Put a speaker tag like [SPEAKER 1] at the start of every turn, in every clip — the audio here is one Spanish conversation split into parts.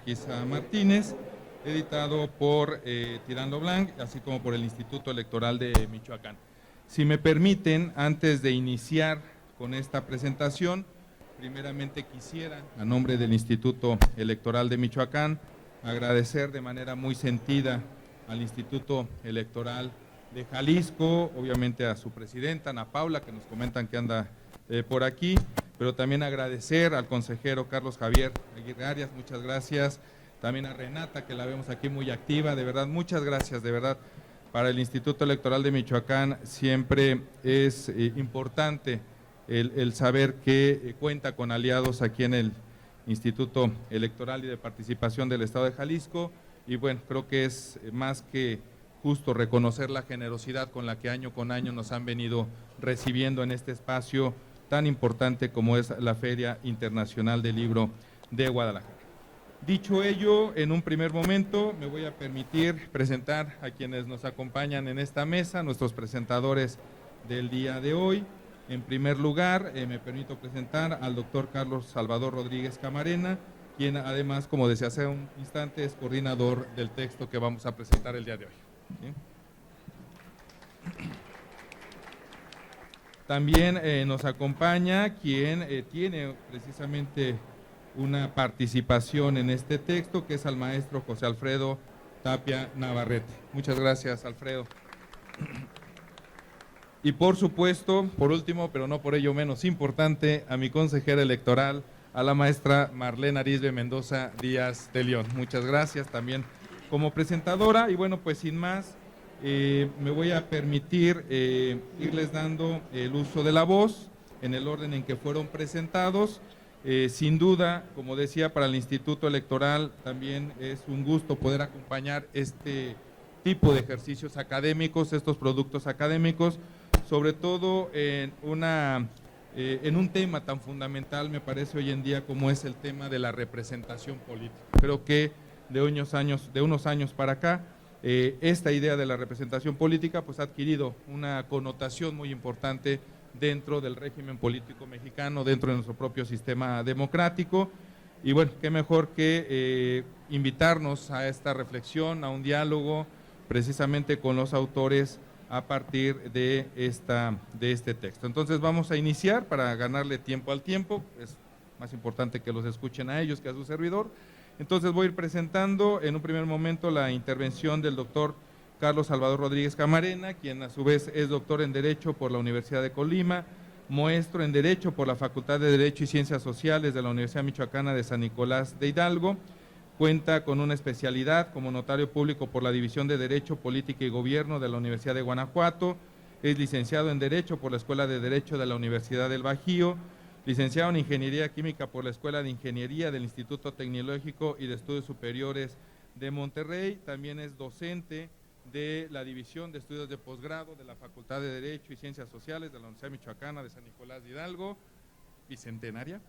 [SPEAKER 1] Urquiza Martínez, editado por Tirando Blanc, así como por el Instituto Electoral de Michoacán. Si me permiten, antes de iniciar con esta presentación, primeramente quisiera, a nombre del Instituto Electoral de Michoacán, agradecer de manera muy sentida al Instituto Electoral de Jalisco, obviamente a su presidenta, Ana Paula, que nos comentan que anda por aquí, pero también agradecer al consejero Carlos Javier Aguirre Arias, muchas gracias, también a Renata, que la vemos aquí muy activa, de verdad, muchas gracias, de verdad. Para el Instituto Electoral de Michoacán siempre es importante el saber que cuenta con aliados aquí en el Instituto Electoral y de Participación del Estado de Jalisco, y bueno, creo que es más que justo reconocer la generosidad con la que año con año nos han venido recibiendo en este espacio tan importante como es la Feria Internacional del Libro de Guadalajara. Dicho ello, en un primer momento me voy a permitir presentar a quienes nos acompañan en esta mesa, nuestros presentadores del día de hoy. En primer lugar, me permito presentar al doctor Carlos Salvador Rodríguez Camarena, quien además, como decía hace un instante, es coordinador del texto que vamos a presentar el día de hoy. ¿Sí? También nos acompaña quien tiene precisamente una participación en este texto, que es al maestro José Alfredo Tapia Navarrete. Muchas gracias, Alfredo. Y por supuesto, por último, pero no por ello menos importante, a mi consejera electoral, a la maestra Marlene Arisbe Mendoza Díaz de León. Muchas gracias también como presentadora. Y bueno, pues sin más, me voy a permitir irles dando el uso de la voz en el orden en que fueron presentados. Sin duda, como decía, para el Instituto Electoral también es un gusto poder acompañar este tipo de ejercicios académicos, estos productos académicos, sobre todo en un tema tan fundamental, me parece hoy en día, como es el tema de la representación política. Creo que de unos años para acá, esta idea de la representación política pues ha adquirido una connotación muy importante dentro del régimen político mexicano, dentro de nuestro propio sistema democrático. Y bueno, qué mejor que invitarnos a esta reflexión, a un diálogo precisamente con los autores a partir de este texto. Entonces vamos a iniciar para ganarle tiempo al tiempo, es más importante que los escuchen a ellos que a su servidor. Entonces voy a ir presentando en un primer momento la intervención del doctor Carlos Salvador Rodríguez Camarena, quien a su vez es doctor en Derecho por la Universidad de Colima, maestro en Derecho por la Facultad de Derecho y Ciencias Sociales de la Universidad Michoacana de San Nicolás de Hidalgo. Cuenta con una especialidad como notario público por la División de Derecho, Política y Gobierno de la Universidad de Guanajuato. Es licenciado en Derecho por la Escuela de Derecho de la Universidad del Bajío. Licenciado en Ingeniería Química por la Escuela de Ingeniería del Instituto Tecnológico y de Estudios Superiores de Monterrey. También es docente de la División de Estudios de Posgrado de la Facultad de Derecho y Ciencias Sociales de la Universidad Michoacana de San Nicolás de Hidalgo, bicentenaria.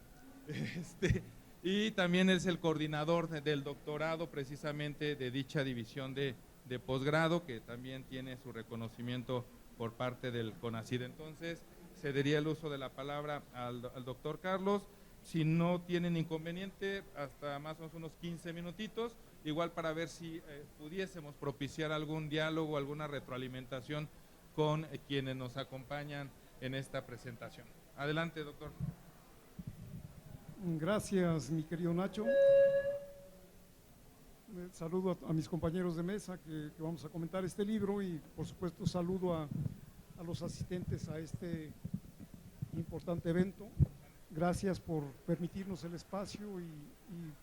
[SPEAKER 1] Y también es el coordinador del doctorado precisamente de dicha división de posgrado, que también tiene su reconocimiento por parte del CONACYT. Entonces, cedería el uso de la palabra al doctor Carlos. Si no tienen inconveniente, hasta más o menos unos 15 minutitos, igual para ver si pudiésemos propiciar algún diálogo, alguna retroalimentación con quienes nos acompañan en esta presentación. Adelante, doctor.
[SPEAKER 2] Gracias, mi querido Nacho. Saludo a mis compañeros de mesa que vamos a comentar este libro y por supuesto saludo a los asistentes a este importante evento. Gracias por permitirnos el espacio y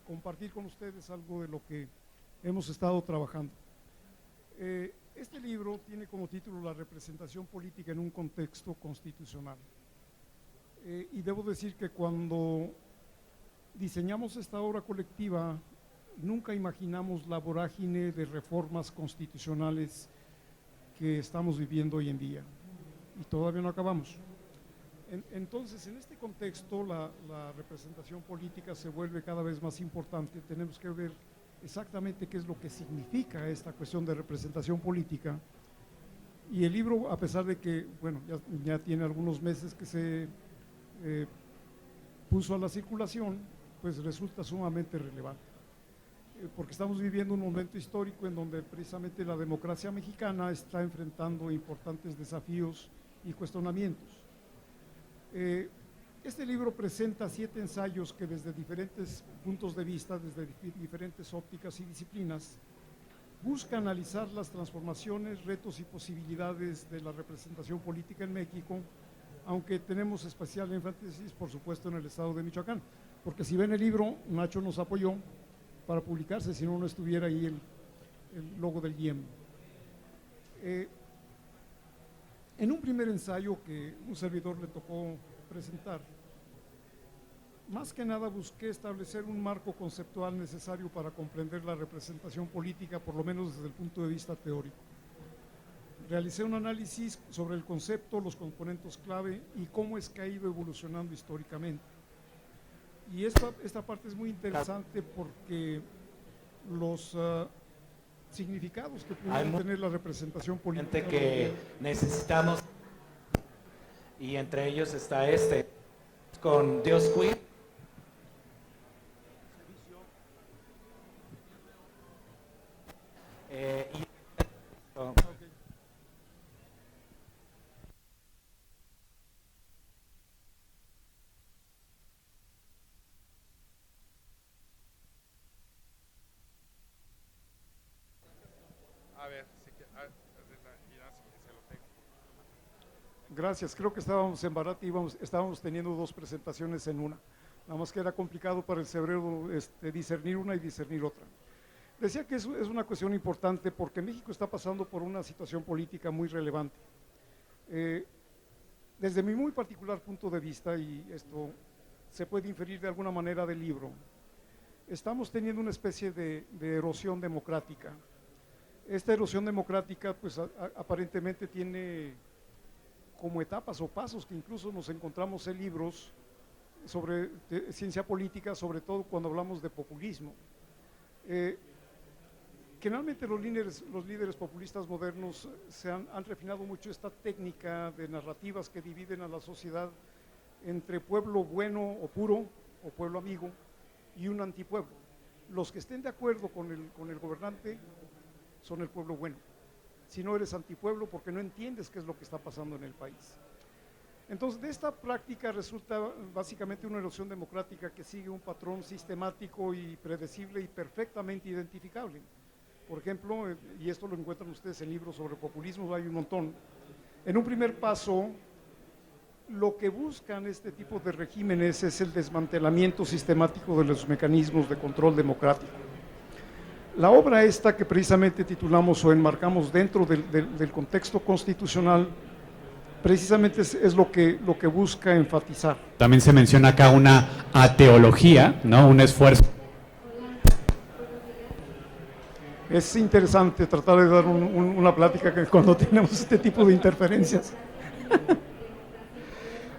[SPEAKER 2] compartir con ustedes algo de lo que hemos estado trabajando. Este libro tiene como título La representación política en un contexto constitucional. Y debo decir que cuando diseñamos esta obra colectiva, nunca imaginamos la vorágine de reformas constitucionales que estamos viviendo hoy en día, y todavía no acabamos. Entonces, en este contexto, la representación política se vuelve cada vez más importante. Tenemos que ver exactamente qué es lo que significa esta cuestión de representación política, y el libro, a pesar de que, bueno, ya tiene algunos meses que se puso a la circulación, pues resulta sumamente relevante. porque estamos viviendo un momento histórico en donde precisamente la democracia mexicana está enfrentando importantes desafíos y cuestionamientos. Este libro presenta 7 ensayos que desde diferentes puntos de vista, desde diferentes ópticas y disciplinas, busca analizar las transformaciones, retos y posibilidades de la representación política en México, aunque tenemos especial énfasis, por supuesto, en el estado de Michoacán, porque si ven el libro, Nacho nos apoyó para publicarse, si no, no estuviera ahí el logo del IEM. En un primer ensayo que un servidor le tocó presentar, más que nada busqué establecer un marco conceptual necesario para comprender la representación política, por lo menos desde el punto de vista teórico. Realicé un análisis sobre el concepto, los componentes clave y cómo es que ha ido evolucionando históricamente. Y esta parte es muy interesante porque los significados que puede tener la representación política
[SPEAKER 3] que necesitamos, y entre ellos está con Dios Queen.
[SPEAKER 1] A ver,
[SPEAKER 2] Gracias, creo que estábamos en Barat y estábamos teniendo 2 presentaciones en una, nada más que era complicado para el cerebro discernir una y discernir otra. Decía que es una cuestión importante porque México está pasando por una situación política muy relevante. Desde mi muy particular punto de vista, y esto se puede inferir de alguna manera del libro, estamos teniendo una especie de erosión democrática. Esta erosión democrática pues aparentemente tiene como etapas o pasos que incluso nos encontramos en libros sobre ciencia política, sobre todo cuando hablamos de populismo. Generalmente los líderes populistas modernos han refinado mucho esta técnica de narrativas que dividen a la sociedad entre pueblo bueno o puro o pueblo amigo y un antipueblo. Los que estén de acuerdo con el gobernante son el pueblo bueno. Si no, eres antipueblo porque no entiendes qué es lo que está pasando en el país. Entonces, de esta práctica resulta básicamente una erosión democrática que sigue un patrón sistemático y predecible y perfectamente identificable. Por ejemplo, y esto lo encuentran ustedes en libros sobre populismo, hay un montón. En un primer paso, lo que buscan este tipo de regímenes es el desmantelamiento sistemático de los mecanismos de control democrático. La obra esta que precisamente titulamos o enmarcamos dentro del contexto constitucional, precisamente es lo que busca enfatizar.
[SPEAKER 4] También se menciona acá una ateología, ¿no? Un esfuerzo.
[SPEAKER 2] Es interesante tratar de dar una plática cuando tenemos este tipo de interferencias.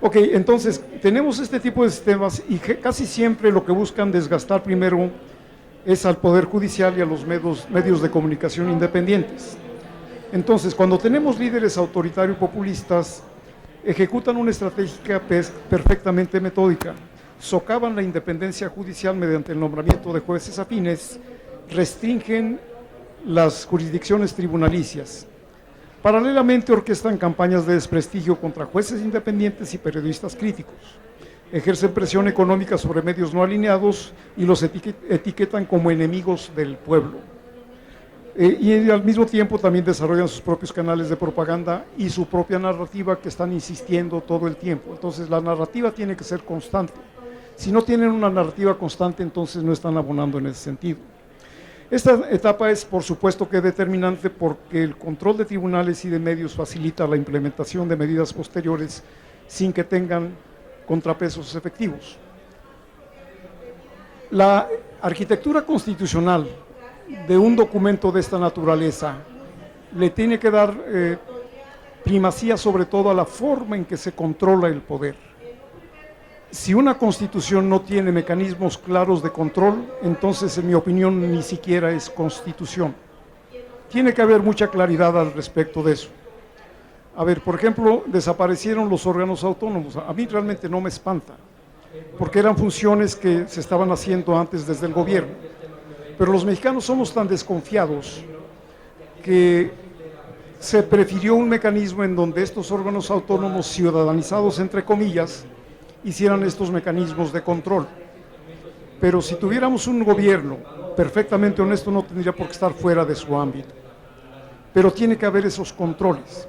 [SPEAKER 2] Ok, entonces tenemos este tipo de sistemas y casi siempre lo que buscan desgastar primero es al Poder Judicial y a los medios de comunicación independientes. Entonces, cuando tenemos líderes autoritarios populistas, ejecutan una estrategia perfectamente metódica, socavan la independencia judicial mediante el nombramiento de jueces afines, restringen las jurisdicciones tribunalicias. Paralelamente orquestan campañas de desprestigio contra jueces independientes y periodistas críticos. Ejercen presión económica sobre medios no alineados y los etiquetan como enemigos del pueblo. Y al mismo tiempo también desarrollan sus propios canales de propaganda y su propia narrativa que están insistiendo todo el tiempo. Entonces la narrativa tiene que ser constante. Si no tienen una narrativa constante, entonces no están abonando en ese sentido. Esta etapa es, por supuesto, que determinante porque el control de tribunales y de medios facilita la implementación de medidas posteriores sin que tengan contrapesos efectivos. La arquitectura constitucional de un documento de esta naturaleza le tiene que dar primacía sobre todo a la forma en que se controla el poder. Si una constitución no tiene mecanismos claros de control, entonces en mi opinión ni siquiera es constitución. Tiene que haber mucha claridad al respecto de eso. A ver, por ejemplo, desaparecieron los órganos autónomos. A mí realmente no me espanta, porque eran funciones que se estaban haciendo antes desde el gobierno. Pero los mexicanos somos tan desconfiados que se prefirió un mecanismo en donde estos órganos autónomos ciudadanizados, entre comillas, hicieran estos mecanismos de control. Pero si tuviéramos un gobierno perfectamente honesto, no tendría por qué estar fuera de su ámbito. Pero tiene que haber esos controles.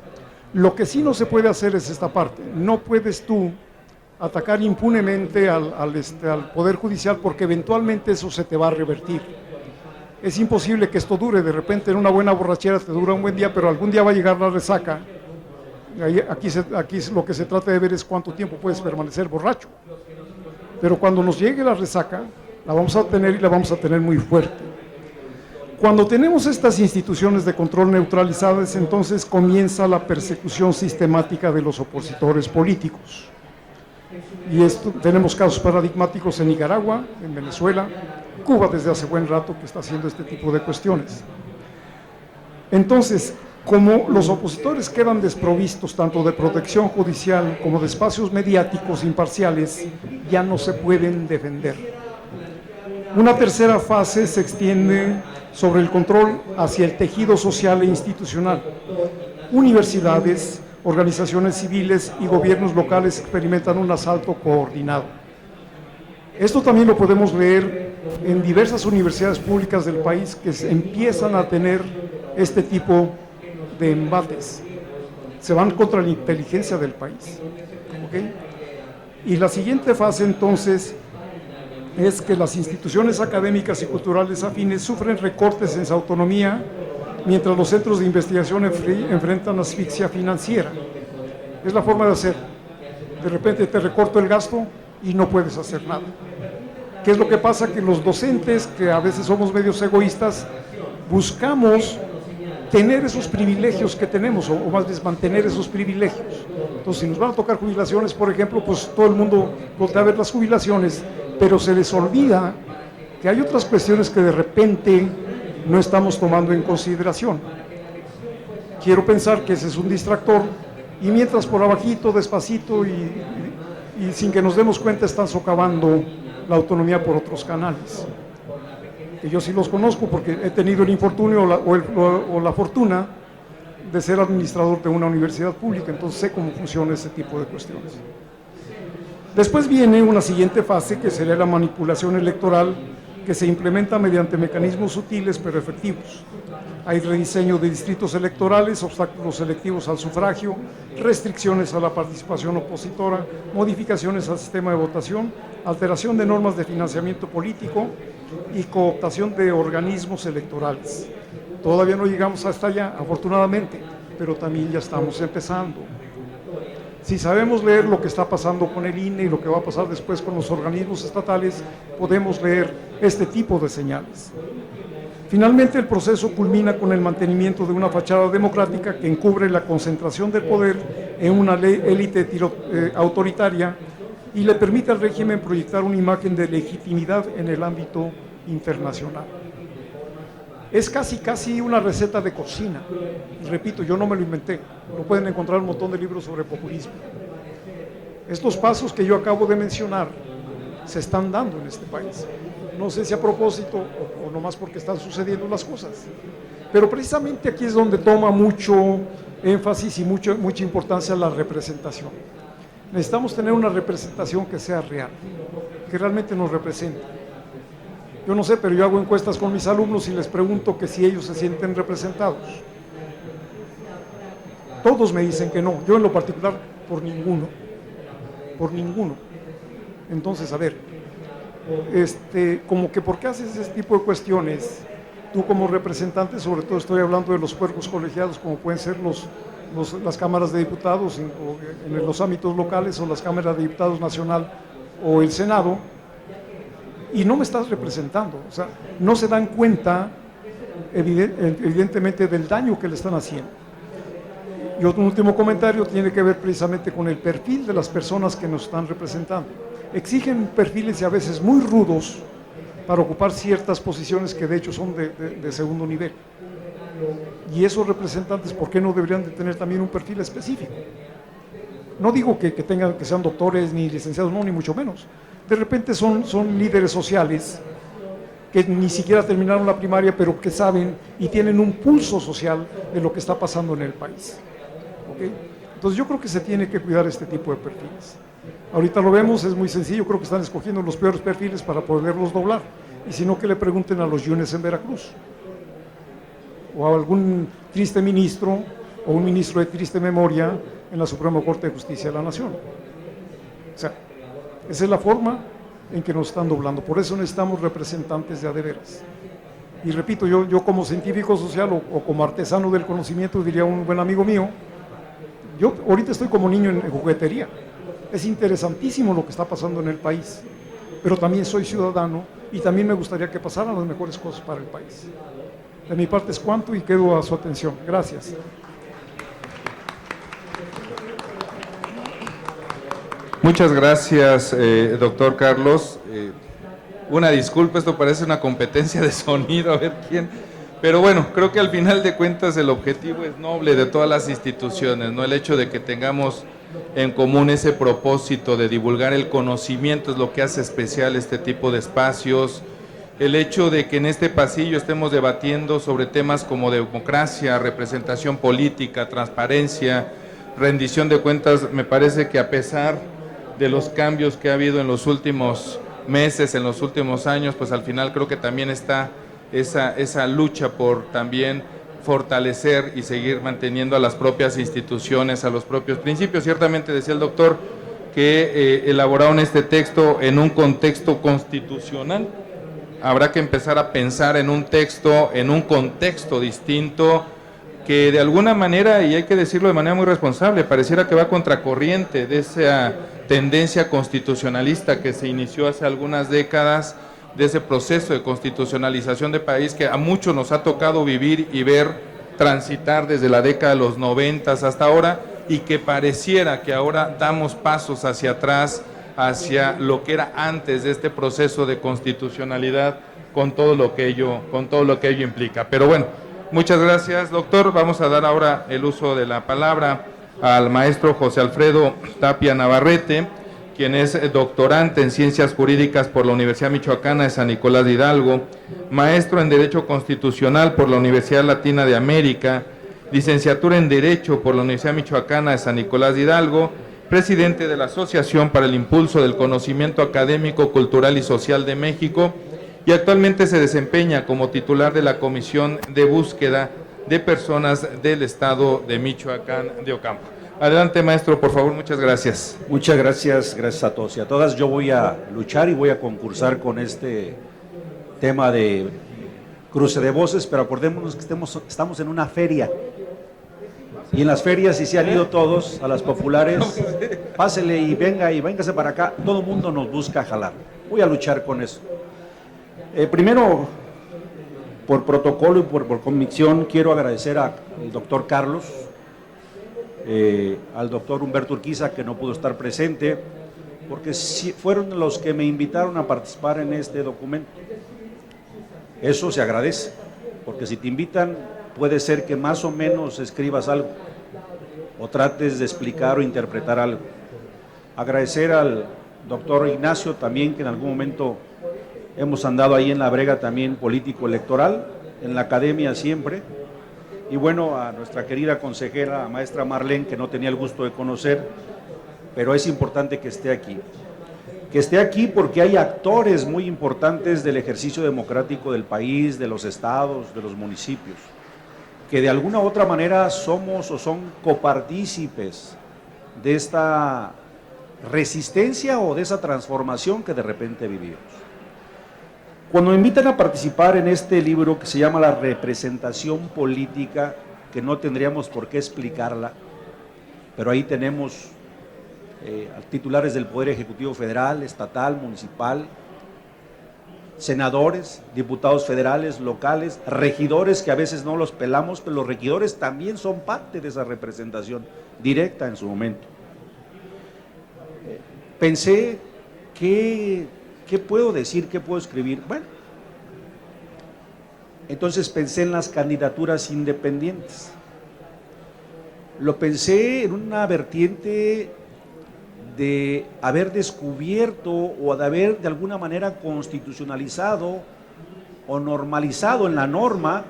[SPEAKER 2] Lo que sí no se puede hacer es esta parte. No puedes tú atacar impunemente al Poder Judicial, porque eventualmente eso se te va a revertir. Es imposible que esto dure. De repente en una buena borrachera te dura un buen día, pero algún día va a llegar la resaca. Aquí lo que se trata de ver es cuánto tiempo puedes permanecer borracho. Pero cuando nos llegue la resaca, la vamos a tener, y la vamos a tener muy fuerte. Cuando tenemos estas instituciones de control neutralizadas, entonces comienza la persecución sistemática de los opositores políticos. Y tenemos casos paradigmáticos en Nicaragua, en Venezuela, Cuba desde hace buen rato que está haciendo este tipo de cuestiones. Entonces, como los opositores quedan desprovistos tanto de protección judicial como de espacios mediáticos imparciales, ya no se pueden defender. Una tercera fase se extiende sobre el control hacia el tejido social e institucional. Universidades, organizaciones civiles y gobiernos locales experimentan un asalto coordinado. Esto también lo podemos leer en diversas universidades públicas del país que empiezan a tener este tipo de embates. Se van contra la inteligencia del país. ¿Okay? Y la siguiente fase entonces es que las instituciones académicas y culturales afines sufren recortes en su autonomía, mientras los centros de investigación enfrentan asfixia financiera. Es la forma de hacer. De repente te recorto el gasto y no puedes hacer nada. ¿Qué es lo que pasa? Que los docentes, que a veces somos medios egoístas, buscamos tener esos privilegios que tenemos, o más bien mantener esos privilegios. Entonces, si nos van a tocar jubilaciones, por ejemplo, pues todo el mundo voltea a ver las jubilaciones, pero se les olvida que hay otras cuestiones que de repente no estamos tomando en consideración. Quiero pensar que ese es un distractor, y mientras por abajito, despacito y sin que nos demos cuenta, están socavando la autonomía por otros canales. Que yo sí los conozco porque he tenido el infortunio o la fortuna de ser administrador de una universidad pública, entonces sé cómo funciona ese tipo de cuestiones. Después viene una siguiente fase, que sería la manipulación electoral, que se implementa mediante mecanismos sutiles pero efectivos. Hay rediseño de distritos electorales, obstáculos selectivos al sufragio, restricciones a la participación opositora, modificaciones al sistema de votación, alteración de normas de financiamiento político y cooptación de organismos electorales. Todavía no llegamos hasta allá, afortunadamente, pero también ya estamos empezando. Si sabemos leer lo que está pasando con el INE y lo que va a pasar después con los organismos estatales, podemos leer este tipo de señales. Finalmente, el proceso culmina con el mantenimiento de una fachada democrática que encubre la concentración del poder en una élite autoritaria y le permite al régimen proyectar una imagen de legitimidad en el ámbito internacional. Es casi una receta de cocina. Repito, yo no me lo inventé. Lo pueden encontrar un montón de libros sobre populismo. Estos pasos que yo acabo de mencionar se están dando en este país. No sé si a propósito o nomás porque están sucediendo las cosas. Pero precisamente aquí es donde toma mucho énfasis y mucha importancia la representación. Necesitamos tener una representación que sea real, que realmente nos represente. Yo no sé, pero yo hago encuestas con mis alumnos y les pregunto que si ellos se sienten representados. Todos me dicen que no, yo en lo particular por ninguno. Entonces, a ver, como que ¿por qué haces ese tipo de cuestiones? Tú como representante, sobre todo estoy hablando de los cuerpos colegiados, como pueden ser las cámaras de diputados en los ámbitos locales, o las cámaras de diputados nacional o el Senado, y no me estás representando. O sea, no se dan cuenta evidentemente del daño que le están haciendo. Y otro último comentario tiene que ver precisamente con el perfil de las personas que nos están representando. Exigen perfiles y a veces muy rudos para ocupar ciertas posiciones que de hecho son de segundo nivel. Y esos representantes, ¿por qué no deberían de tener también un perfil específico? No digo que sean doctores ni licenciados, no, ni mucho menos. De repente son líderes sociales que ni siquiera terminaron la primaria, pero que saben y tienen un pulso social de lo que está pasando en el país. ¿Okay? Entonces yo creo que se tiene que cuidar este tipo de perfiles. Ahorita lo vemos, es muy sencillo, creo que están escogiendo los peores perfiles para poderlos doblar. Y si no, que le pregunten a los Yunes en Veracruz, o a algún triste ministro, o un ministro de triste memoria en la Suprema Corte de Justicia de la Nación. O sea, esa es la forma en que nos están doblando. Por eso necesitamos representantes de a de veras. Y repito, yo como científico social o como artesano del conocimiento, diría un buen amigo mío, yo ahorita estoy como niño en juguetería. Es interesantísimo lo que está pasando en el país, pero también soy ciudadano y también me gustaría que pasaran las mejores cosas para el país. De mi parte es cuanto y quedo a su atención. Gracias.
[SPEAKER 1] Muchas gracias, doctor Carlos. Una disculpa, esto parece una competencia de sonido, a ver quién. Pero bueno, creo que al final de cuentas el objetivo es noble de todas las instituciones, ¿no? El hecho de que tengamos en común ese propósito de divulgar el conocimiento es lo que hace especial este tipo de espacios. El hecho de que en este pasillo estemos debatiendo sobre temas como democracia, representación política, transparencia, rendición de cuentas, me parece que a pesar de los cambios que ha habido en los últimos meses, en los últimos años, pues al final creo que también está esa lucha por también fortalecer y seguir manteniendo a las propias instituciones, a los propios principios. Ciertamente decía el doctor que elaboraron este texto en un contexto constitucional. Habrá que empezar a pensar en un texto, en un contexto distinto, que de alguna manera, y hay que decirlo de manera muy responsable, pareciera que va contracorriente de esa tendencia constitucionalista que se inició hace algunas décadas, de ese proceso de constitucionalización de país que a muchos nos ha tocado vivir y ver transitar desde la década de los 90 hasta ahora, y que pareciera que ahora damos pasos hacia atrás, hacia lo que era antes de este proceso de constitucionalidad, con todo lo que ello implica. Pero bueno, muchas gracias, doctor. Vamos a dar ahora el uso de la palabra al maestro José Alfredo Tapia Navarrete, quien es doctorante en Ciencias Jurídicas por la Universidad Michoacana de San Nicolás de Hidalgo, maestro en Derecho Constitucional por la Universidad Latina de América, licenciatura en Derecho por la Universidad Michoacana de San Nicolás de Hidalgo, presidente de la Asociación para el Impulso del Conocimiento Académico, Cultural y Social de México, y actualmente se desempeña como titular de la Comisión de Búsqueda de Personas del Estado de Michoacán de Ocampo. Adelante, maestro, por favor, muchas gracias.
[SPEAKER 5] Muchas gracias, gracias a todos y a todas. Yo voy a luchar y voy a concursar con este tema de cruce de voces, pero acordémonos que estamos en una feria. Y en las ferias, si se han ido todos a las populares, pásele y véngase para acá, todo el mundo nos busca jalar. Voy a luchar con eso. Primero, por protocolo y por convicción, quiero agradecer al doctor Carlos, al doctor Humberto Urquiza, que no pudo estar presente, porque fueron los que me invitaron a participar en este documento. Eso se agradece, porque si te invitan, puede ser que más o menos escribas algo, o trates de explicar o interpretar algo. Agradecer al doctor Ignacio también, que en algún momento hemos andado ahí en la brega también político-electoral, en la academia siempre. Y bueno, a nuestra querida consejera, maestra Marlene, que no tenía el gusto de conocer, pero es importante que esté aquí. Que esté aquí porque hay actores muy importantes del ejercicio democrático del país, de los estados, de los municipios, que de alguna u otra manera somos o son copartícipes de esta resistencia o de esa transformación que de repente vivimos. Cuando me invitan a participar en este libro que se llama La representación política, que no tendríamos por qué explicarla, pero ahí tenemos titulares del Poder Ejecutivo Federal, estatal, municipal, senadores, diputados federales, locales, regidores, que a veces no los pelamos, pero los regidores también son parte de esa representación directa en su momento. Pensé que ¿qué puedo decir? ¿Qué puedo escribir? Bueno, entonces pensé en las candidaturas independientes. Lo pensé en una vertiente de haber descubierto o de haber de alguna manera constitucionalizado o normalizado en la norma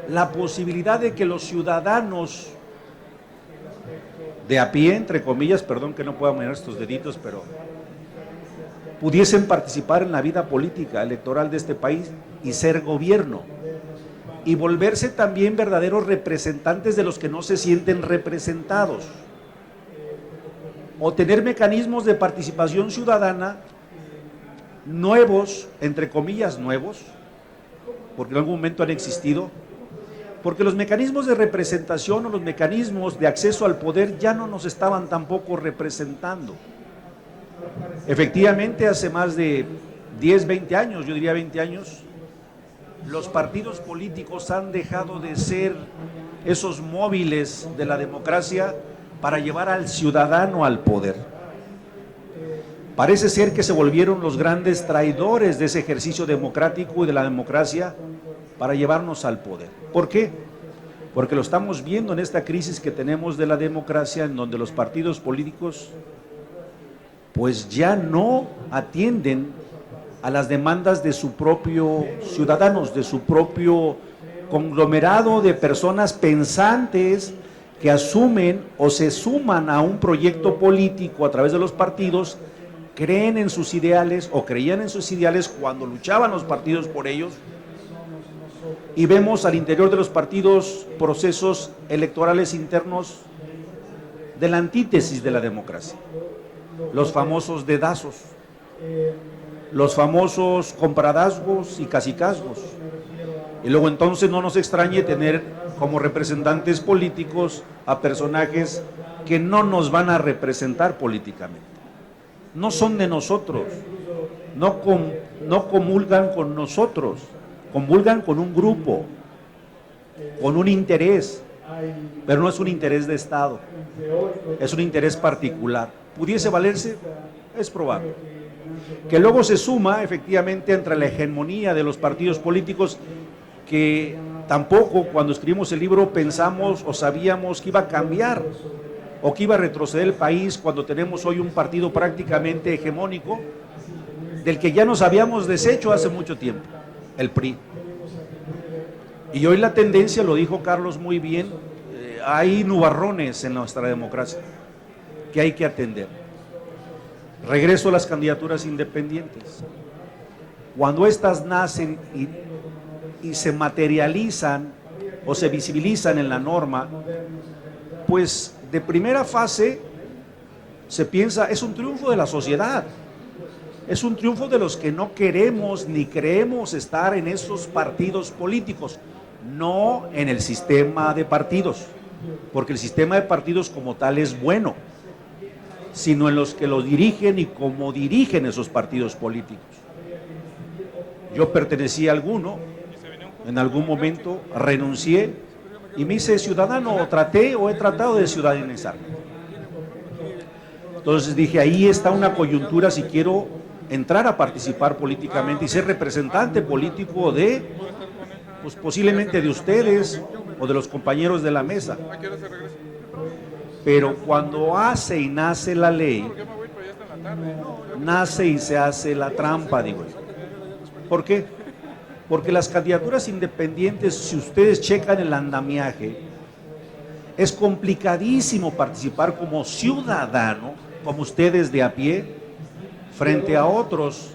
[SPEAKER 5] la posibilidad de que los ciudadanos de a pie, entre comillas, perdón que no pueda mover estos deditos, pero pudiesen participar en la vida política electoral de este país y ser gobierno, y volverse también verdaderos representantes de los que no se sienten representados, o tener mecanismos de participación ciudadana nuevos, entre comillas nuevos, porque en algún momento han existido, porque los mecanismos de representación o los mecanismos de acceso al poder ya no nos estaban tampoco representando. Efectivamente, hace más de 10, 20 años, yo diría 20 años, los partidos políticos han dejado de ser esos móviles de la democracia para llevar al ciudadano al poder. Parece ser que se volvieron los grandes traidores de ese ejercicio democrático y de la democracia para llevarnos al poder. ¿Por qué? Porque lo estamos viendo en esta crisis que tenemos de la democracia, en donde los partidos políticos pues ya no atienden a las demandas de su propio ciudadanos, de su propio conglomerado de personas pensantes que asumen o se suman a un proyecto político a través de los partidos, creen en sus ideales o creían en sus ideales cuando luchaban los partidos por ellos, y vemos al interior de los partidos procesos electorales internos de la antítesis de la democracia, los famosos dedazos, los famosos compadrazgos y cacicazgos, y luego entonces no nos extrañe tener como representantes políticos a personajes que no nos van a representar políticamente, no son de nosotros, no comulgan con nosotros, comulgan con un grupo, con un interés, pero no es un interés de Estado, es un interés particular. ¿Pudiese valerse? Es probable. Que luego se suma efectivamente entre la hegemonía de los partidos políticos, que tampoco cuando escribimos el libro pensamos o sabíamos que iba a cambiar o que iba a retroceder el país, cuando tenemos hoy un partido prácticamente hegemónico del que ya nos habíamos deshecho hace mucho tiempo, el PRI. Y hoy la tendencia, lo dijo Carlos muy bien, hay nubarrones en nuestra democracia que hay que atender. Regreso a las candidaturas independientes. Cuando éstas nacen y se materializan o se visibilizan en la norma, pues de primera fase se piensa, es un triunfo de la sociedad, es un triunfo de los que no queremos ni creemos estar en esos partidos políticos, no en el sistema de partidos, porque el sistema de partidos como tal es bueno, sino en los que los dirigen y cómo dirigen esos partidos políticos. Yo pertenecí a alguno, en algún momento renuncié y me hice ciudadano, o he tratado de ciudadanizar. Entonces dije, ahí está una coyuntura si quiero entrar a participar políticamente y ser representante político de, pues posiblemente de ustedes o de los compañeros de la mesa. Pero cuando hace y nace la ley, nace y se hace la trampa, digo. ¿Por qué? Porque las candidaturas independientes, si ustedes checan el andamiaje, es complicadísimo participar como ciudadano, como ustedes de a pie, frente a otros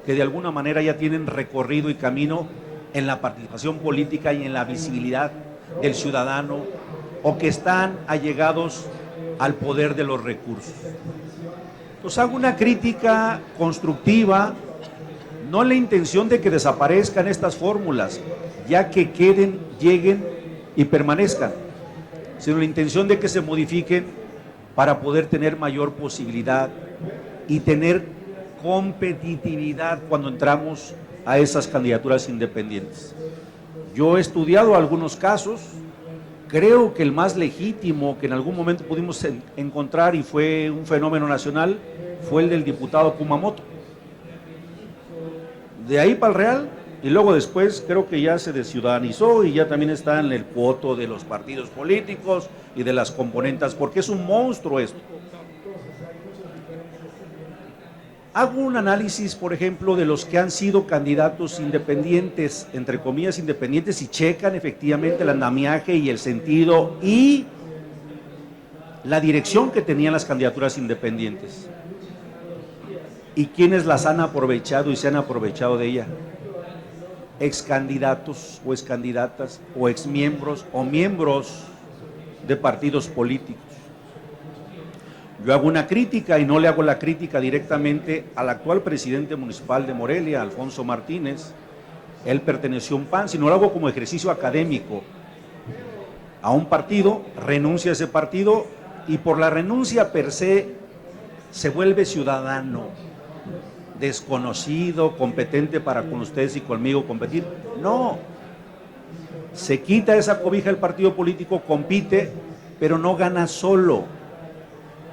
[SPEAKER 5] que de alguna manera ya tienen recorrido y camino en la participación política y en la visibilidad del ciudadano, o que están allegados al poder de los recursos. Entonces hago una crítica constructiva, no en la intención de que desaparezcan estas fórmulas, ya que queden, lleguen y permanezcan, sino la intención de que se modifiquen para poder tener mayor posibilidad y tener competitividad cuando entramos a esas candidaturas independientes. Yo he estudiado algunos casos, creo que el más legítimo que en algún momento pudimos encontrar y fue un fenómeno nacional fue el del diputado Kumamoto. De ahí para el Real, y luego después creo que ya se desciudadanizó y ya también está en el cuoto de los partidos políticos y de las componentes, porque es un monstruo esto. Hago un análisis, por ejemplo, de los que han sido candidatos independientes, entre comillas independientes, y checan efectivamente el andamiaje y el sentido y la dirección que tenían las candidaturas independientes. ¿Y quiénes las han aprovechado y se han aprovechado de ella? Excandidatos o excandidatas o exmiembros o miembros de partidos políticos. Yo hago una crítica y no le hago la crítica directamente al actual presidente municipal de Morelia, Alfonso Martínez. Él perteneció a un PAN, sino lo hago como ejercicio académico. A un partido, renuncia a ese partido y por la renuncia per se vuelve ciudadano, desconocido, competente para con ustedes y conmigo competir. No, se quita esa cobija del partido político, compite, pero no gana solo.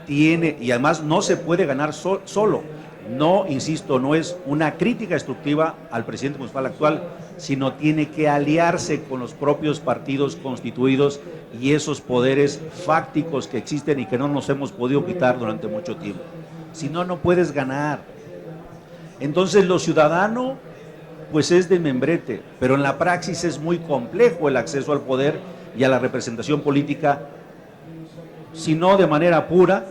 [SPEAKER 5] Y además no se puede ganar solo. No, insisto, no es una crítica destructiva al presidente municipal actual, sino tiene que aliarse con los propios partidos constituidos y esos poderes fácticos que existen y que no nos hemos podido quitar durante mucho tiempo. Si no, no puedes ganar. Entonces lo ciudadano pues es de membrete, pero en la praxis es muy complejo el acceso al poder y a la representación política, si no de manera pura,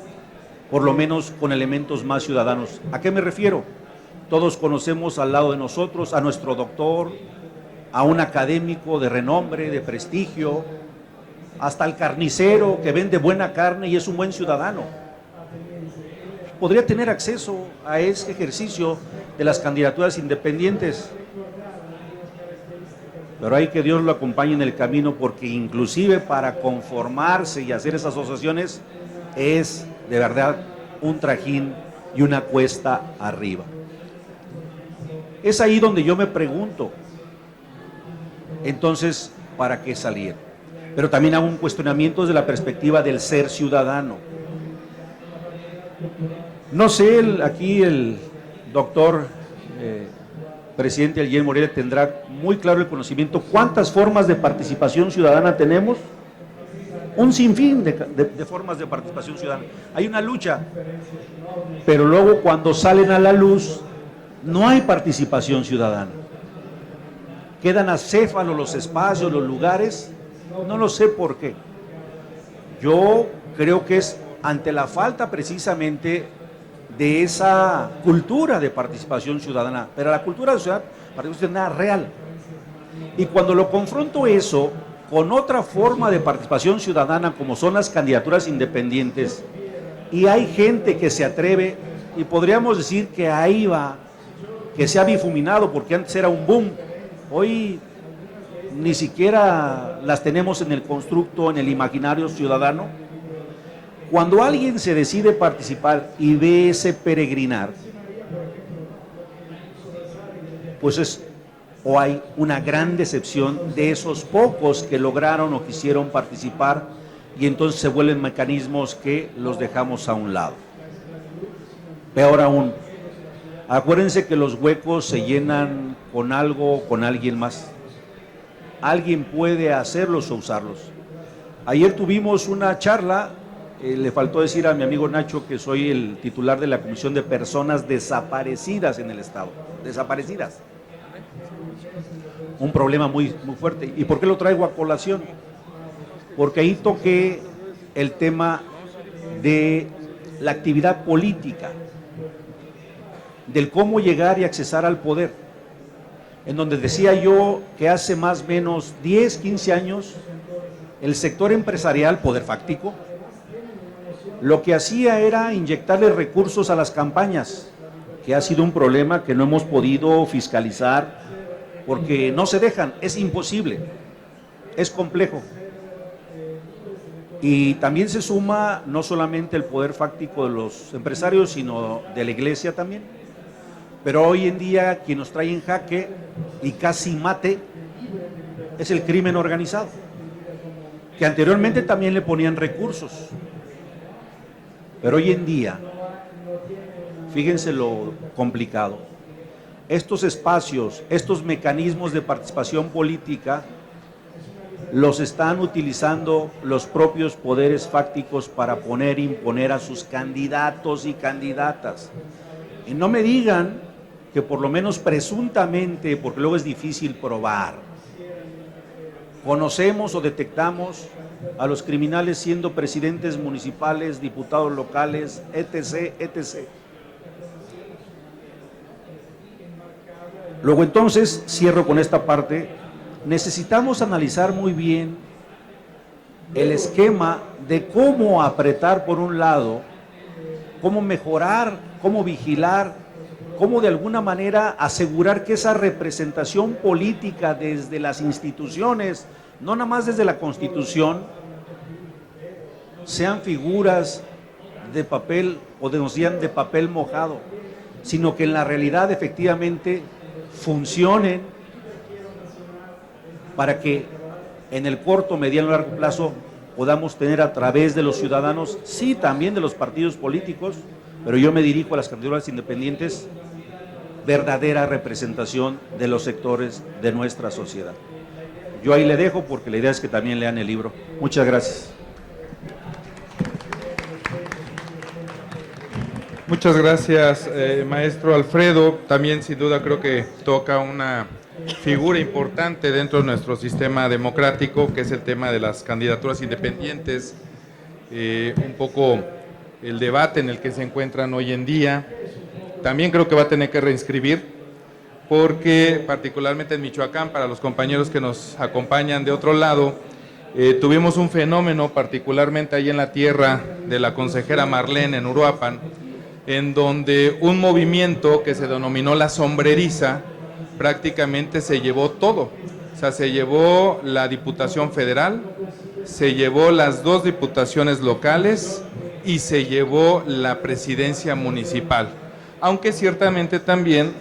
[SPEAKER 5] por lo menos con elementos más ciudadanos. ¿A qué me refiero? Todos conocemos al lado de nosotros a nuestro doctor, a un académico de renombre, de prestigio, hasta el carnicero que vende buena carne y es un buen ciudadano. Podría tener acceso a ese ejercicio de las candidaturas independientes, pero hay que Dios lo acompañe en el camino, porque inclusive para conformarse y hacer esas asociaciones es de verdad un trajín y una cuesta arriba. Es ahí donde yo me pregunto, entonces, ¿para qué salir? Pero también hago un cuestionamiento desde la perspectiva del ser ciudadano. No sé, aquí el doctor presidente Alguien Morelia tendrá muy claro el conocimiento cuántas formas de participación ciudadana tenemos. Un sinfín de formas de participación ciudadana. Hay una lucha, pero luego cuando salen a la luz no hay participación ciudadana. Quedan acéfalos los espacios, los lugares, no lo sé por qué. Yo creo que es ante la falta precisamente de esa cultura de participación ciudadana, pero la cultura de participación ciudadana real. Y cuando lo confronto eso con otra forma de participación ciudadana como son las candidaturas independientes, y hay gente que se atreve, y podríamos decir que ahí va, que se ha difuminado, porque antes era un boom, hoy ni siquiera las tenemos en el constructo, en el imaginario ciudadano. Cuando alguien se decide participar y ve ese peregrinar, pues o hay una gran decepción de esos pocos que lograron o quisieron participar, y entonces se vuelven mecanismos que los dejamos a un lado. Peor aún, acuérdense que los huecos se llenan con algo o con alguien más. Alguien puede hacerlos o usarlos. Ayer tuvimos una charla, le faltó decir a mi amigo Nacho que soy el titular de la Comisión de Personas Desaparecidas en el Estado. Desaparecidas. Un problema muy, muy fuerte. ¿Y por qué lo traigo a colación? Porque ahí toqué el tema de la actividad política, del cómo llegar y accesar al poder, en donde decía yo que hace más o menos 10, 15 años, el sector empresarial, poder fáctico, lo que hacía era inyectarle recursos a las campañas, que ha sido un problema que no hemos podido fiscalizar, porque no se dejan, es imposible, es complejo. Y también se suma no solamente el poder fáctico de los empresarios, sino de la iglesia también. Pero hoy en día quien nos trae en jaque y casi mate es el crimen organizado, que anteriormente también le ponían recursos. Pero hoy en día, fíjense lo complicado, estos espacios, estos mecanismos de participación política los están utilizando los propios poderes fácticos para imponer a sus candidatos y candidatas. Y no me digan que por lo menos presuntamente, porque luego es difícil probar, conocemos o detectamos a los criminales siendo presidentes municipales, diputados locales, etc., etc. Luego entonces, cierro con esta parte, necesitamos analizar muy bien el esquema de cómo apretar por un lado, cómo mejorar, cómo vigilar, cómo de alguna manera asegurar que esa representación política desde las instituciones, no nada más desde la Constitución, sean figuras de papel o de papel mojado, sino que en la realidad efectivamente funcionen para que en el corto, mediano y largo plazo podamos tener a través de los ciudadanos, sí, también de los partidos políticos, pero yo me dirijo a las candidaturas independientes, verdadera representación de los sectores de nuestra sociedad. Yo ahí le dejo porque la idea es que también lean el libro. Muchas gracias.
[SPEAKER 1] Muchas gracias, maestro Alfredo. También sin duda creo que toca una figura importante dentro de nuestro sistema democrático, que es el tema de las candidaturas independientes, un poco el debate en el que se encuentran hoy en día. También creo que va a tener que reinscribir, porque particularmente en Michoacán, para los compañeros que nos acompañan de otro lado, tuvimos un fenómeno particularmente ahí en la tierra de la consejera Marlene en Uruapan, en donde un movimiento que se denominó la sombreriza prácticamente se llevó todo. O sea, se llevó la Diputación Federal, se llevó las 2 diputaciones locales y se llevó la presidencia municipal. Aunque ciertamente también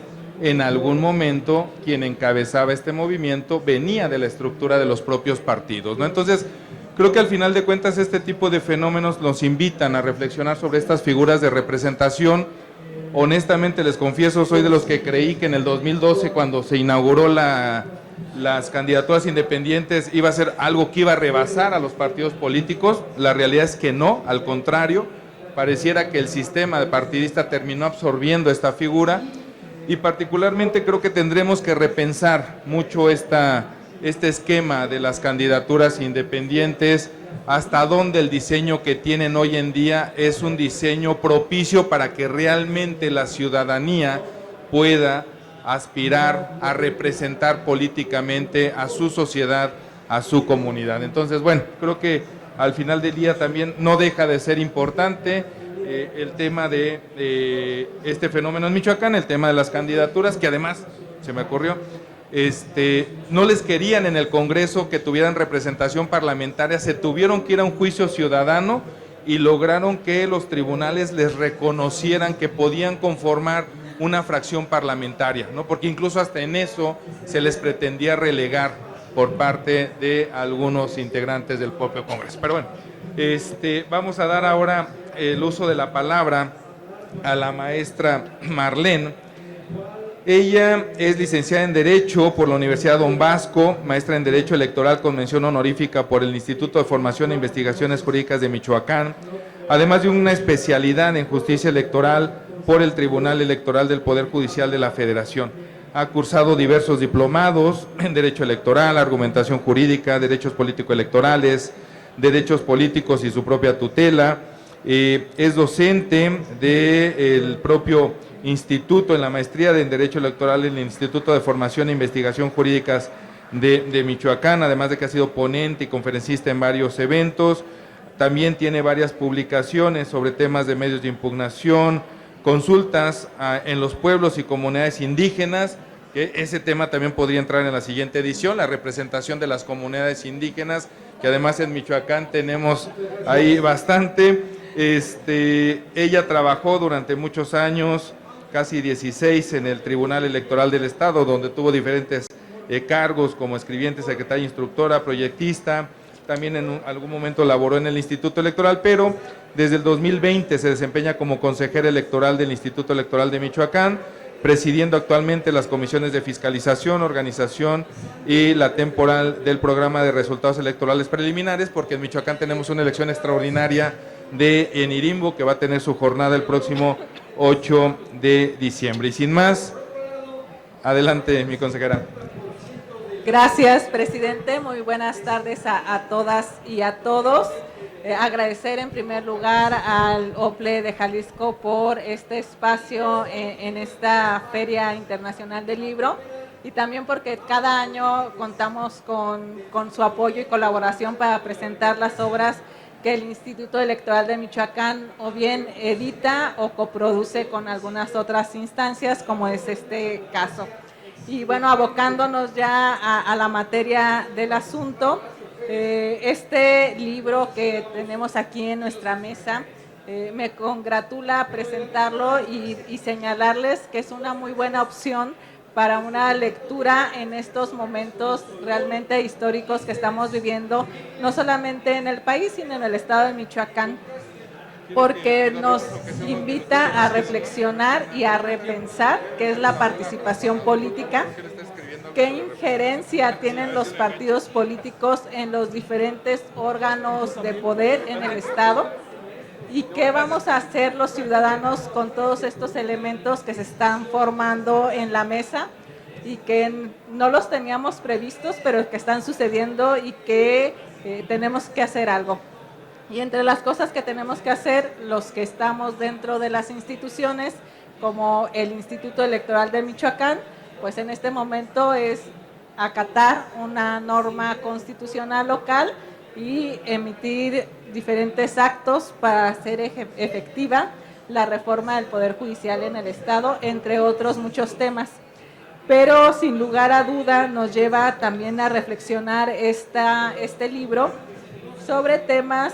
[SPEAKER 1] en algún momento quien encabezaba este movimiento venía de la estructura de los propios partidos, ¿no? Entonces, creo que al final de cuentas este tipo de fenómenos nos invitan a reflexionar sobre estas figuras de representación. Honestamente les confieso, soy de los que creí que en el 2012, cuando se inauguró las candidaturas independientes, iba a ser algo que iba a rebasar a los partidos políticos. La realidad es que no, al contrario, pareciera que el sistema partidista terminó absorbiendo esta figura, y particularmente creo que tendremos que repensar mucho este esquema de las candidaturas independientes, hasta dónde el diseño que tienen hoy en día es un diseño propicio para que realmente la ciudadanía pueda aspirar a representar políticamente a su sociedad, a su comunidad. Entonces, bueno, creo que al final del día también no deja de ser importante el tema de este fenómeno en Michoacán, el tema de las candidaturas, que además, se me ocurrió, no les querían en el Congreso que tuvieran representación parlamentaria, se tuvieron que ir a un juicio ciudadano y lograron que los tribunales les reconocieran que podían conformar una fracción parlamentaria, ¿no? Porque incluso hasta en eso se les pretendía relegar por parte de algunos integrantes del propio Congreso. Pero bueno, vamos a dar ahora el uso de la palabra a la maestra Marlene. Ella es licenciada en Derecho por la Universidad Don Bosco, maestra en Derecho Electoral con mención honorífica por el Instituto de Formación e Investigaciones Jurídicas de Michoacán, además de una especialidad en Justicia Electoral por el Tribunal Electoral del Poder Judicial de la Federación. Ha cursado diversos diplomados en Derecho Electoral, Argumentación Jurídica, Derechos Político-Electorales, Derechos Políticos y su propia tutela. Es docente del propio instituto en la maestría en Derecho Electoral en el Instituto de Formación e Investigación Jurídicas de Michoacán, además de que ha sido ponente y conferencista en varios eventos. También tiene varias publicaciones sobre temas de medios de impugnación, consultas en los pueblos y comunidades indígenas, que ese tema también podría entrar en la siguiente edición, la representación de las comunidades indígenas, que además en Michoacán tenemos ahí bastante. Ella trabajó durante muchos años, casi 16, en el Tribunal Electoral del Estado, donde tuvo diferentes cargos como escribiente, secretaria, instructora, proyectista. También en algún momento laboró en el Instituto Electoral, pero desde el 2020 se desempeña como consejera electoral del Instituto Electoral de Michoacán, presidiendo actualmente las comisiones de fiscalización, organización y la temporal del programa de resultados electorales preliminares, porque en Michoacán tenemos una elección extraordinaria en Irimbo, que va a tener su jornada el próximo 8 de diciembre. Y sin más, adelante, mi consejera.
[SPEAKER 6] Gracias, presidente. Muy buenas tardes a todas y a todos. Agradecer en primer lugar al OPLE de Jalisco por este espacio en esta Feria Internacional del Libro y también porque cada año contamos con su apoyo y colaboración para presentar las obras que el Instituto Electoral de Michoacán o bien edita o coproduce con algunas otras instancias, como es este caso. Y bueno, abocándonos ya a la materia del asunto, este libro que tenemos aquí en nuestra mesa, me congratula presentarlo y señalarles que es una muy buena opción para una lectura en estos momentos realmente históricos que estamos viviendo, no solamente en el país, sino en el estado de Michoacán, porque nos invita a reflexionar y a repensar qué es la participación política, qué injerencia tienen los partidos políticos en los diferentes órganos de poder en el Estado y qué vamos a hacer los ciudadanos con todos estos elementos que se están formando en la mesa y que no los teníamos previstos, pero que están sucediendo y que tenemos que hacer algo. Y entre las cosas que tenemos que hacer, los que estamos dentro de las instituciones, como el Instituto Electoral de Michoacán, pues en este momento es acatar una norma constitucional local y emitir diferentes actos para hacer efectiva la reforma del Poder Judicial en el Estado, entre otros muchos temas. Pero sin lugar a duda nos lleva también a reflexionar este libro sobre temas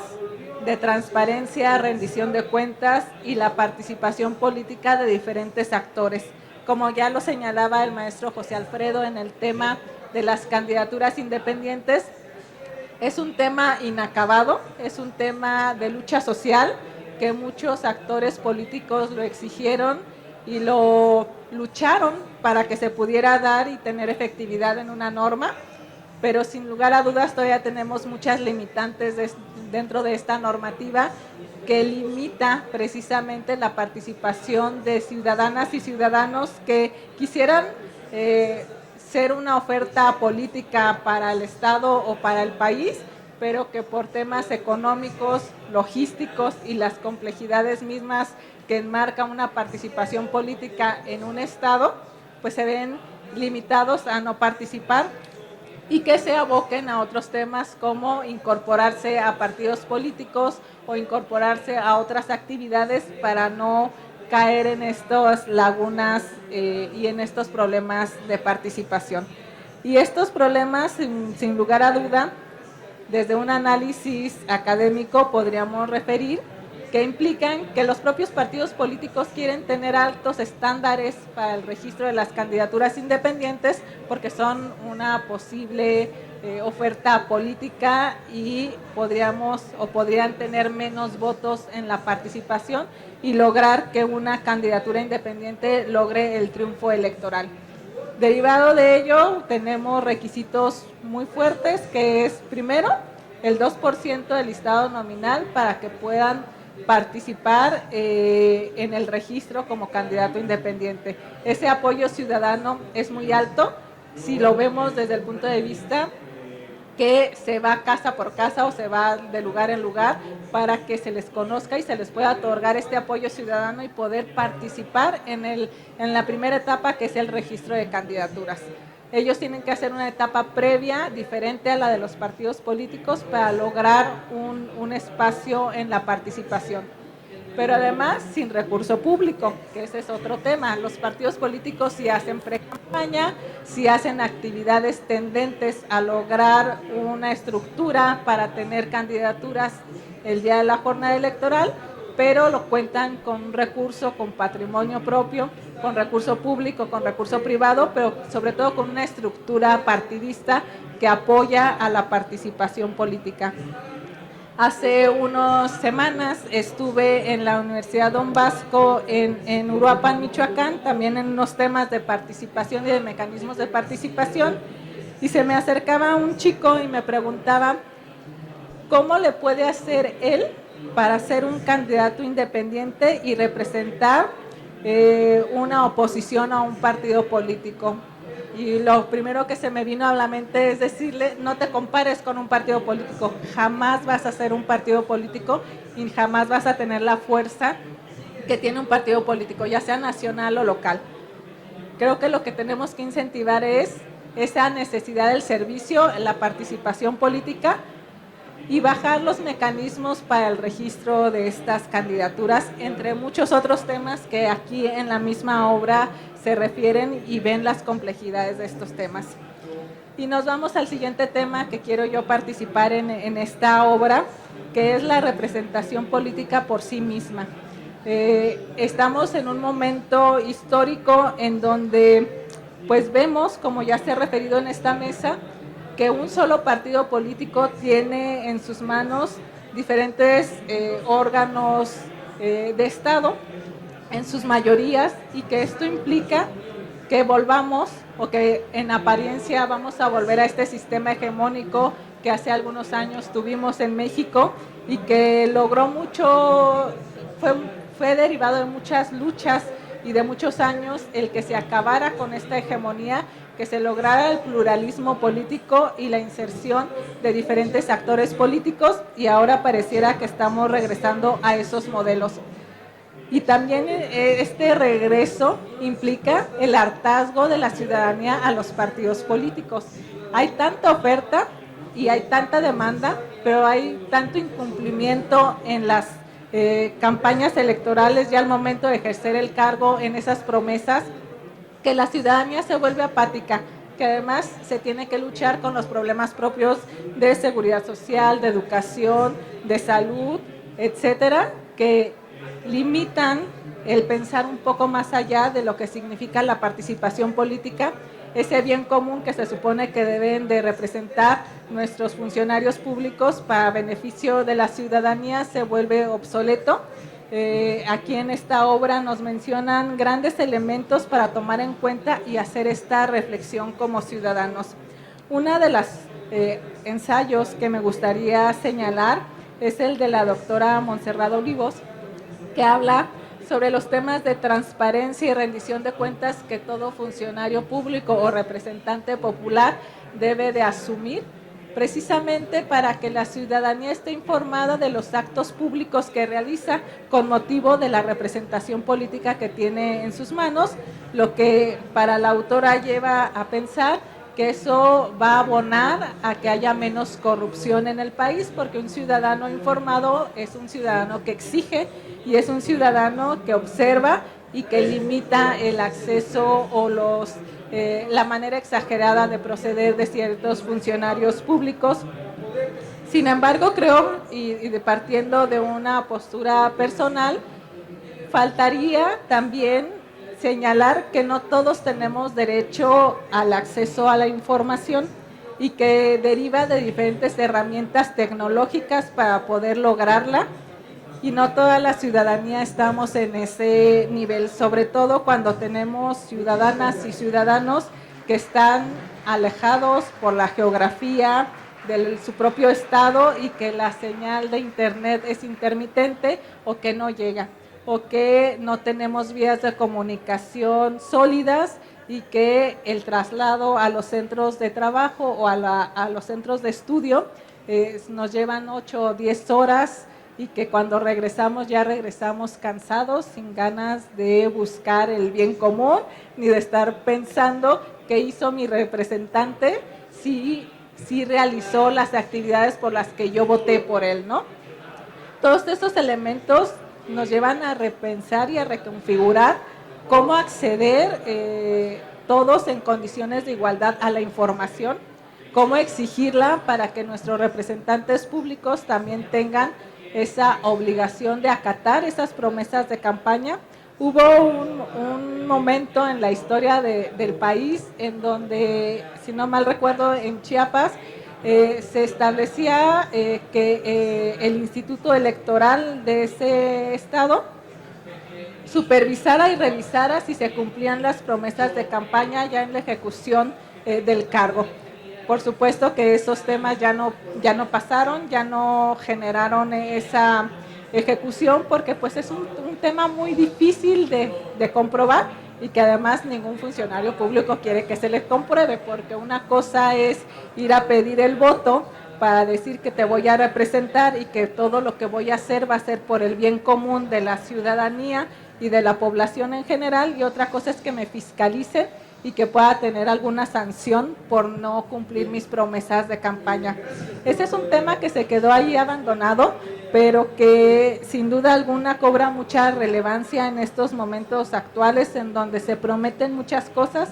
[SPEAKER 6] de transparencia, rendición de cuentas y la participación política de diferentes actores. Como ya lo señalaba el maestro José Alfredo en el tema de las candidaturas independientes, es un tema inacabado, es un tema de lucha social que muchos actores políticos lo exigieron y lo lucharon para que se pudiera dar y tener efectividad en una norma, pero sin lugar a dudas todavía tenemos muchas limitantes dentro de esta normativa que limita precisamente la participación de ciudadanas y ciudadanos que quisieran ser una oferta política para el Estado o para el país, pero que por temas económicos, logísticos y las complejidades mismas que enmarca una participación política en un Estado, pues se ven limitados a no participar y que se aboquen a otros temas como incorporarse a partidos políticos o incorporarse a otras actividades para no caer en estas lagunas y en estos problemas de participación. Y estos problemas, sin lugar a duda, desde un análisis académico podríamos referir que implican que los propios partidos políticos quieren tener altos estándares para el registro de las candidaturas independientes porque son una posible oferta política y podrían tener menos votos en la participación y lograr que una candidatura independiente logre el triunfo electoral. Derivado de ello, tenemos requisitos muy fuertes, que es, primero, el 2% del listado nominal para que puedan participar en el registro como candidato independiente. Ese apoyo ciudadano es muy alto, si lo vemos desde el punto de vista que se va casa por casa o se va de lugar en lugar para que se les conozca y se les pueda otorgar este apoyo ciudadano y poder participar en la primera etapa, que es el registro de candidaturas. Ellos tienen que hacer una etapa previa diferente a la de los partidos políticos para lograr un espacio en la participación. Pero además sin recurso público, que ese es otro tema. Los partidos políticos sí hacen pre-campaña, sí hacen actividades tendentes a lograr una estructura para tener candidaturas el día de la jornada electoral, pero lo cuentan con recurso, con patrimonio propio, con recurso público, con recurso privado, pero sobre todo con una estructura partidista que apoya a la participación política. Hace unas semanas estuve en la Universidad Don Bosco en Uruapan, Michoacán, también en unos temas de participación y de mecanismos de participación, y se me acercaba un chico y me preguntaba cómo le puede hacer él para ser un candidato independiente y representar una oposición a un partido político. Y lo primero que se me vino a la mente es decirle, no te compares con un partido político, jamás vas a ser un partido político y jamás vas a tener la fuerza que tiene un partido político, ya sea nacional o local. Creo que lo que tenemos que incentivar es esa necesidad del servicio, la participación política y bajar los mecanismos para el registro de estas candidaturas, entre muchos otros temas que aquí en la misma obra se refieren y ven las complejidades de estos temas. Y nos vamos al siguiente tema que quiero yo participar en esta obra, que es la representación política por sí misma. Estamos en un momento histórico en donde pues vemos, como ya se ha referido en esta mesa, que un solo partido político tiene en sus manos diferentes órganos de Estado, en sus mayorías, y que esto implica que volvamos, o que en apariencia vamos a volver a este sistema hegemónico que hace algunos años tuvimos en México y que logró mucho, fue derivado de muchas luchas y de muchos años el que se acabara con esta hegemonía, que se lograra el pluralismo político y la inserción de diferentes actores políticos, y ahora pareciera que estamos regresando a esos modelos. Y también este regreso implica el hartazgo de la ciudadanía a los partidos políticos. Hay tanta oferta y hay tanta demanda, pero hay tanto incumplimiento en las campañas electorales ya al momento de ejercer el cargo, en esas promesas, que la ciudadanía se vuelve apática, que además se tiene que luchar con los problemas propios de seguridad social, de educación, de salud, etcétera, que limitan el pensar un poco más allá de lo que significa la participación política, ese bien común que se supone que deben de representar nuestros funcionarios públicos para beneficio de la ciudadanía se vuelve obsoleto. Aquí en esta obra nos mencionan grandes elementos para tomar en cuenta y hacer esta reflexión como ciudadanos. Una de los ensayos que me gustaría señalar es el de la doctora Montserrat Olivos, que habla sobre los temas de transparencia y rendición de cuentas que todo funcionario público o representante popular debe de asumir, precisamente para que la ciudadanía esté informada de los actos públicos que realiza con motivo de la representación política que tiene en sus manos, lo que para la autora lleva a pensar que eso va a abonar a que haya menos corrupción en el país, porque un ciudadano informado es un ciudadano que exige y es un ciudadano que observa y que limita el acceso o la manera exagerada de proceder de ciertos funcionarios públicos. Sin embargo, creo, y partiendo de una postura personal, faltaría también señalar que no todos tenemos derecho al acceso a la información y que deriva de diferentes herramientas tecnológicas para poder lograrla, y no toda la ciudadanía estamos en ese nivel, sobre todo cuando tenemos ciudadanas y ciudadanos que están alejados por la geografía de su propio estado y que la señal de internet es intermitente o que no llega, o que no tenemos vías de comunicación sólidas y que el traslado a los centros de trabajo o a los centros de estudio nos llevan 8 o 10 horas y que cuando regresamos ya regresamos cansados, sin ganas de buscar el bien común ni de estar pensando qué hizo mi representante, si realizó las actividades por las que yo voté por él, ¿no? Todos esos elementos nos llevan a repensar y a reconfigurar cómo acceder todos en condiciones de igualdad a la información, cómo exigirla para que nuestros representantes públicos también tengan esa obligación de acatar esas promesas de campaña. Hubo un momento en la historia del país en donde, si no mal recuerdo, en Chiapas, se establecía que el Instituto Electoral de ese estado supervisara y revisara si se cumplían las promesas de campaña ya en la ejecución del cargo. Por supuesto que esos temas ya no pasaron, ya no generaron esa ejecución, porque pues es un tema muy difícil de comprobar y que además ningún funcionario público quiere que se le compruebe, porque una cosa es ir a pedir el voto para decir que te voy a representar y que todo lo que voy a hacer va a ser por el bien común de la ciudadanía y de la población en general, y otra cosa es que me fiscalicen y que pueda tener alguna sanción por no cumplir mis promesas de campaña. Ese es un tema que se quedó ahí abandonado, pero que sin duda alguna cobra mucha relevancia en estos momentos actuales en donde se prometen muchas cosas,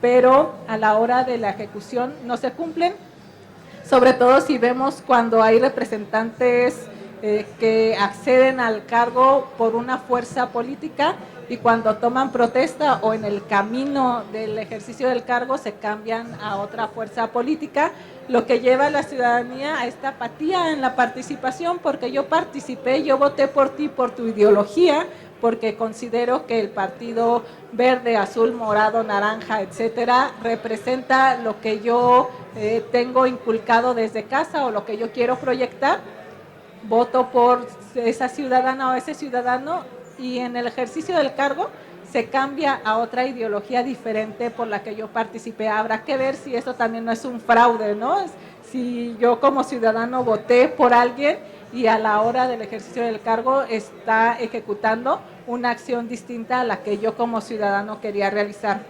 [SPEAKER 6] pero a la hora de la ejecución no se cumplen, sobre todo si vemos cuando hay representantes que acceden al cargo por una fuerza política y cuando toman protesta o en el camino del ejercicio del cargo se cambian a otra fuerza política, lo que lleva a la ciudadanía a esta apatía en la participación, porque yo participé, yo voté por ti, por tu ideología, porque considero que el partido verde, azul, morado, naranja, etcétera, representa lo que yo tengo inculcado desde casa o lo que yo quiero proyectar. Voto por esa ciudadana o ese ciudadano y en el ejercicio del cargo se cambia a otra ideología diferente por la que yo participé. Habrá que ver si eso también no es un fraude, ¿no? Si yo como ciudadano voté por alguien y a la hora del ejercicio del cargo está ejecutando una acción distinta a la que yo como ciudadano quería realizar.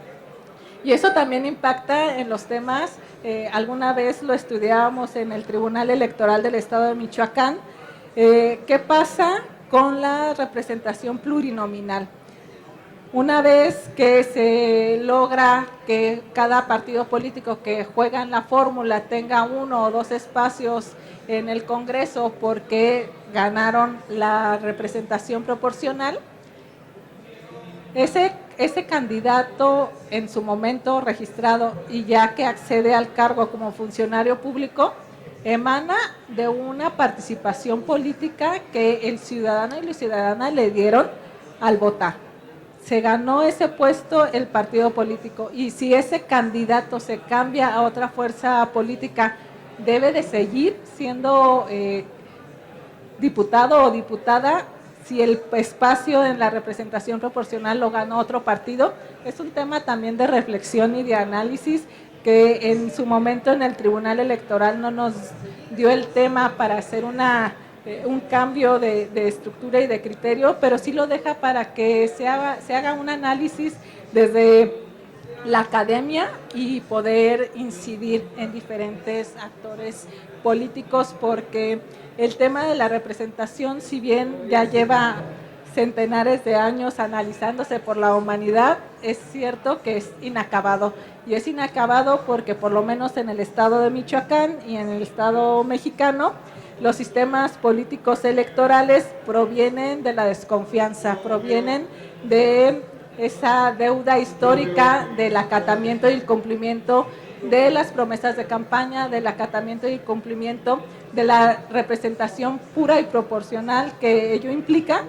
[SPEAKER 6] Y eso también impacta en los temas, alguna vez lo estudiábamos en el Tribunal Electoral del Estado de Michoacán. ¿Qué pasa con la representación plurinominal? Una vez que se logra que cada partido político que juega en la fórmula tenga 1 o 2 espacios en el Congreso porque ganaron la representación proporcional, ese candidato en su momento registrado y ya que accede al cargo como funcionario público, emana de una participación política que el ciudadano y la ciudadana le dieron al votar. Se ganó ese puesto el partido político y si ese candidato se cambia a otra fuerza política, debe de seguir siendo diputado o diputada si el espacio en la representación proporcional lo ganó otro partido. Es un tema también de reflexión y de análisis que en su momento en el Tribunal Electoral no nos dio el tema para hacer un cambio de estructura y de criterio, pero sí lo deja para que se haga un análisis desde la academia y poder incidir en diferentes actores políticos, porque el tema de la representación, si bien ya lleva centenares de años analizándose por la humanidad, es cierto que es inacabado. Y es inacabado porque por lo menos en el estado de Michoacán y en el estado mexicano, los sistemas políticos electorales provienen de la desconfianza, provienen de esa deuda histórica del acatamiento y el cumplimiento de las promesas de campaña, del acatamiento y el cumplimiento de la representación pura y proporcional que ello implica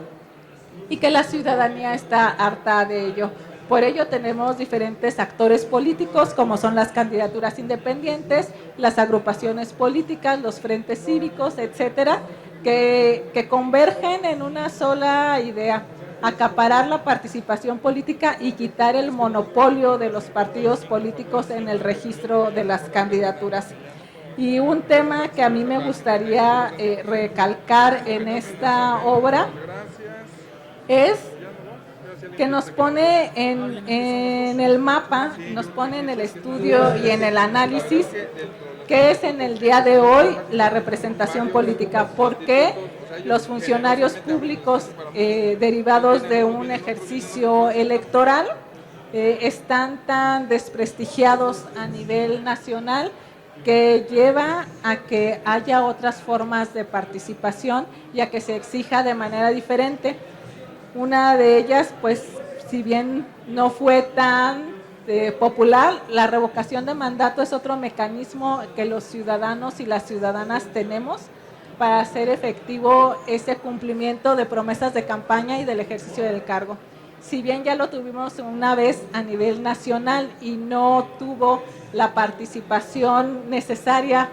[SPEAKER 6] y que la ciudadanía está harta de ello. Por ello tenemos diferentes actores políticos como son las candidaturas independientes, las agrupaciones políticas, los frentes cívicos, etcétera, que convergen en una sola idea: acaparar la participación política y quitar el monopolio de los partidos políticos en el registro de las candidaturas. Y un tema que a mí me gustaría recalcar en esta obra es que nos pone en el mapa, nos pone en el estudio y en el análisis qué es en el día de hoy la representación política, por qué los funcionarios públicos derivados de un ejercicio electoral están tan desprestigiados a nivel nacional, que lleva a que haya otras formas de participación y a que se exija de manera diferente. Una de ellas, pues, si bien no fue tan popular, la revocación de mandato es otro mecanismo que los ciudadanos y las ciudadanas tenemos para hacer efectivo ese cumplimiento de promesas de campaña y del ejercicio del cargo. Si bien ya lo tuvimos una vez a nivel nacional y no tuvo la participación necesaria,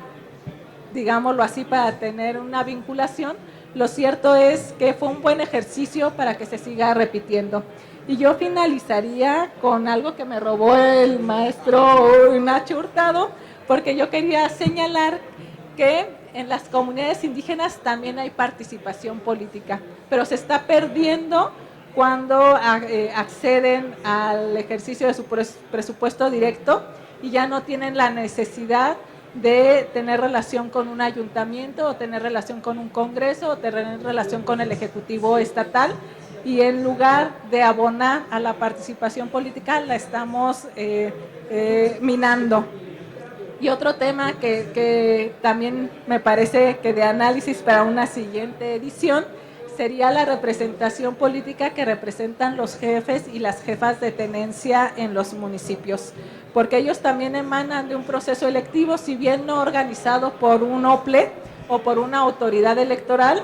[SPEAKER 6] digámoslo así, para tener una vinculación, lo cierto es que fue un buen ejercicio para que se siga repitiendo. Y yo finalizaría con algo que me robó el maestro Nacho Hurtado, porque yo quería señalar que en las comunidades indígenas también hay participación política, pero se está perdiendo cuando acceden al ejercicio de su presupuesto directo y ya no tienen la necesidad de tener relación con un ayuntamiento o tener relación con un congreso o tener relación con el ejecutivo estatal, y en lugar de abonar a la participación política la estamos minando. Y otro tema que también me parece que de análisis para una siguiente edición sería la representación política que representan los jefes y las jefas de tenencia en los municipios, porque ellos también emanan de un proceso electivo, si bien no organizado por un OPLE o por una autoridad electoral,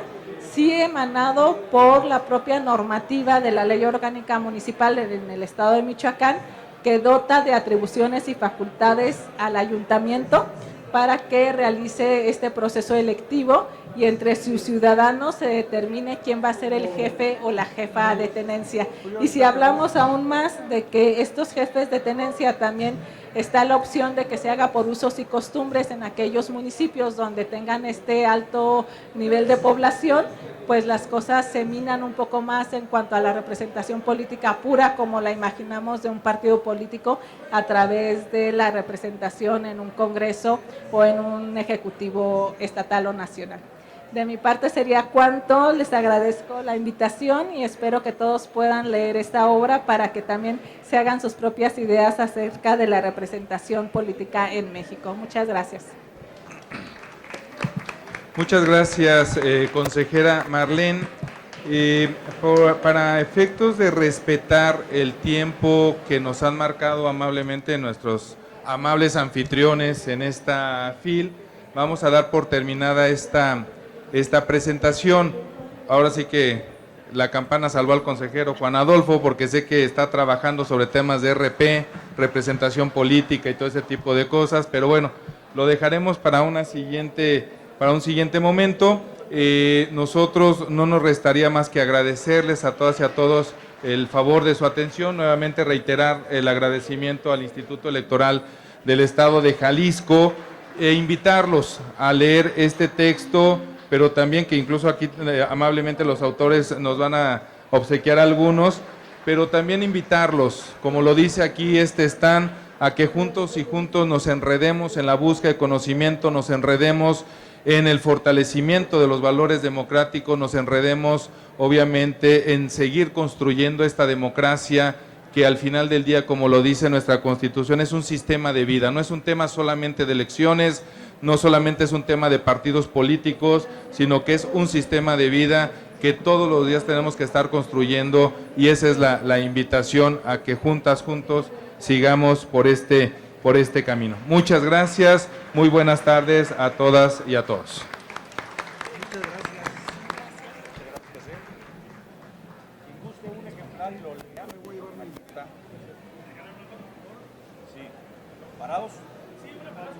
[SPEAKER 6] sí emanado por la propia normativa de la Ley Orgánica Municipal en el Estado de Michoacán, que dota de atribuciones y facultades al ayuntamiento para que realice este proceso electivo y entre sus ciudadanos se determine quién va a ser el jefe o la jefa de tenencia. Y si hablamos aún más de que estos jefes de tenencia también está la opción de que se haga por usos y costumbres en aquellos municipios donde tengan este alto nivel de población, pues las cosas se minan un poco más en cuanto a la representación política pura, como la imaginamos de un partido político a través de la representación en un congreso o en un ejecutivo estatal o nacional. De mi parte sería cuanto, les agradezco la invitación y espero que todos puedan leer esta obra para que también se hagan sus propias ideas acerca de la representación política en México. Muchas gracias.
[SPEAKER 1] Muchas gracias, consejera Marlene. Para efectos de respetar el tiempo que nos han marcado amablemente nuestros amables anfitriones en esta FIL, vamos a dar por terminada esta presentación. Ahora sí que la campana salvó al consejero Juan Adolfo, porque sé que está trabajando sobre temas de RP, representación política y todo ese tipo de cosas, pero bueno, lo dejaremos para un siguiente momento. Nosotros no nos restaría más que agradecerles a todas y a todos el favor de su atención, nuevamente reiterar el agradecimiento al Instituto Electoral del Estado de Jalisco e invitarlos a leer este texto, pero también que incluso aquí amablemente los autores nos van a obsequiar algunos, pero también invitarlos, como lo dice aquí este stand, a que juntos nos enredemos en la búsqueda de conocimiento, nos enredemos en el fortalecimiento de los valores democráticos, nos enredemos obviamente en seguir construyendo esta democracia que al final del día, como lo dice nuestra Constitución, es un sistema de vida, no es un tema solamente de elecciones, no solamente es un tema de partidos políticos, sino que es un sistema de vida que todos los días tenemos que estar construyendo, y esa es la invitación a que juntos sigamos por este camino. Muchas gracias, muy buenas tardes a todas y a todos.
[SPEAKER 5] ¿Parados? Sí, preparados.